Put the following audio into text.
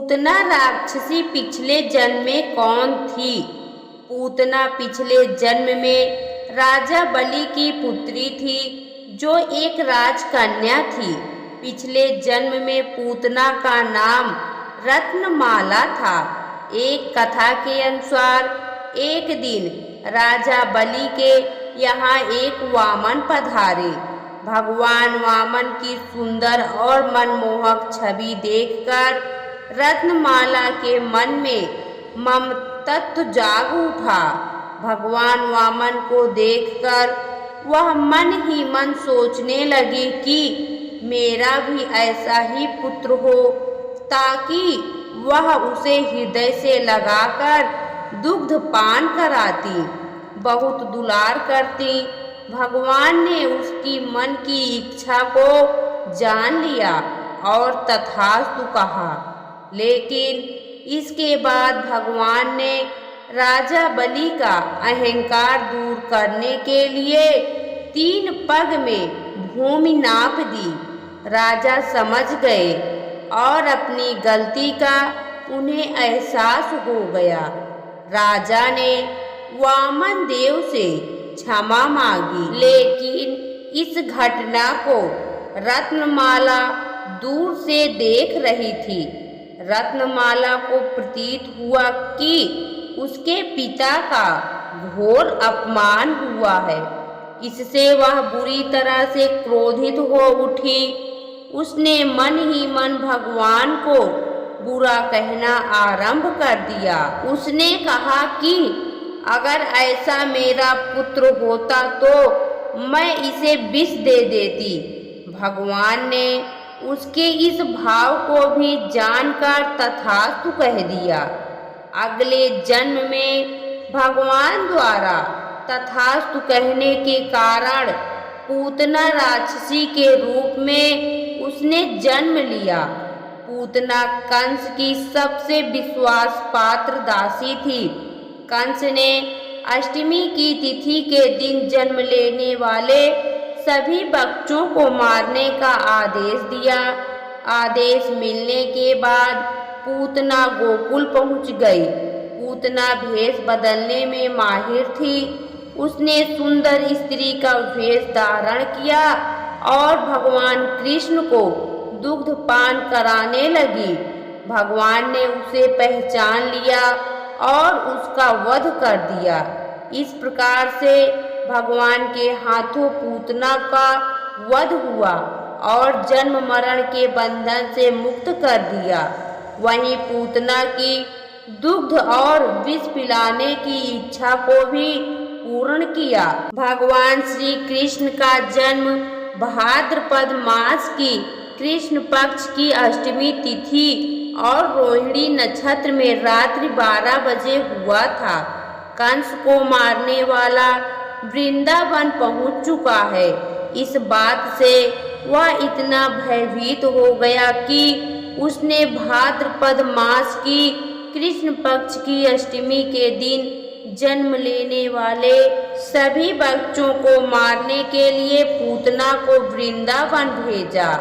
पूतना राक्षसी पिछले जन्म में कौन थी? पूतना पिछले जन्म में राजा बलि की पुत्री थी, जो एक राजकन्या थी। पिछले जन्म में पूतना का नाम रत्नमाला था। एक कथा के अनुसार एक दिन राजा बलि के यहाँ एक वामन पधारे। भगवान वामन की सुंदर और मनमोहक छवि देखकर रत्नमाला के मन में ममत्व जाग उठा। भगवान वामन को देखकर वह मन ही मन सोचने लगी कि मेरा भी ऐसा ही पुत्र हो, ताकि वह उसे हृदय से लगाकर दुग्ध पान कराती, बहुत दुलार करती। भगवान ने उसकी मन की इच्छा को जान लिया और तथास्तु कहा। लेकिन इसके बाद भगवान ने राजा बलि का अहंकार दूर करने के लिए 3 पग में भूमि नाप दी। राजा समझ गए और अपनी गलती का उन्हें एहसास हो गया। राजा ने वामन देव से क्षमा मांगी, लेकिन इस घटना को रत्नमाला दूर से देख रही थी। रत्नमाला को प्रतीत हुआ कि उसके पिता का घोर अपमान हुआ है। इससे वह बुरी तरह से क्रोधित हो उठी। उसने मन ही मन भगवान को बुरा कहना आरंभ कर दिया। उसने कहा कि अगर ऐसा मेरा पुत्र होता तो मैं इसे विष दे देती। भगवान ने उसके इस भाव को भी जानकर तथास्तु कह दिया। अगले जन्म में भगवान द्वारा तथास्तु कहने के कारण पूतना राक्षसी के रूप में उसने जन्म लिया। पूतना कंस की सबसे विश्वास पात्र दासी थी। कंस ने अष्टमी की तिथि के दिन जन्म लेने वाले सभी बच्चों को मारने का आदेश दिया। आदेश मिलने के बाद पूतना गोकुल पहुंच गई। पूतना भेष बदलने में माहिर थी। उसने सुंदर स्त्री का वेश धारण किया और भगवान कृष्ण को दुग्ध पान कराने लगी। भगवान ने उसे पहचान लिया और उसका वध कर दिया। इस प्रकार से भगवान के हाथों पूतना का वध हुआ और जन्म मरण के बंधन से मुक्त कर दिया। वहीं पूतना की दुग्ध और विष पिलाने की इच्छा को भी पूर्ण किया। भगवान श्री कृष्ण का जन्म भाद्रपद मास की कृष्ण पक्ष की अष्टमी तिथि और रोहिणी नक्षत्र में रात्रि 12 बजे हुआ था। कंस को मारने वाला वृंदावन पहुंच चुका है। इस बात से वह इतना भयभीत हो गया कि उसने भाद्रपद मास की कृष्ण पक्ष की अष्टमी के दिन जन्म लेने वाले सभी बच्चों को मारने के लिए पूतना को वृंदावन भेजा।